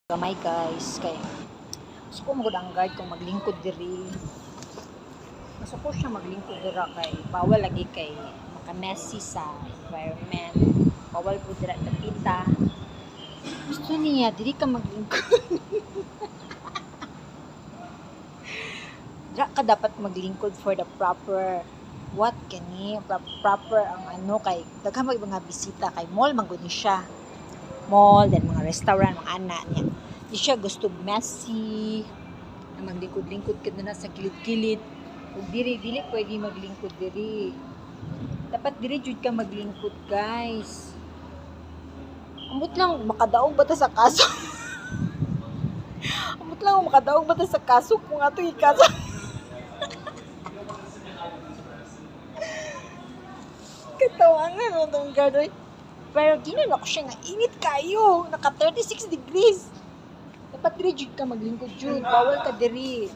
Gamay guys, kay gusto ko magud ang guard kung maglingkod diri. Gusto ko siya maglingkod dira kay bawal lagi kay maka-messy sa environment. Bawal po dira tapita. Gusto niya diri ka maglingkod. Dira ka dapat maglingkod for the proper what kani proper ang ano kay daghan mga bisita kay mall man gud ni siya. Mall, then mga restaurant, mga anak niya. Di siya gusto messy, na maglingkod-lingkod ka na sa kilid-kilid. Kung diri pwede maglingkod diri. Dapat diri jud ka maglingkod, guys. Amot lang, makadaog ba ta sa kaso? Amot lang, makadaog ba ta sa kaso kung ato ikaso? Katawangan mo itong gano'n. Pero ginano ko siya nga, init kayo. Naka 36 degrees. Dapat diri jud ka maglingkod jud. Bawal ka diri.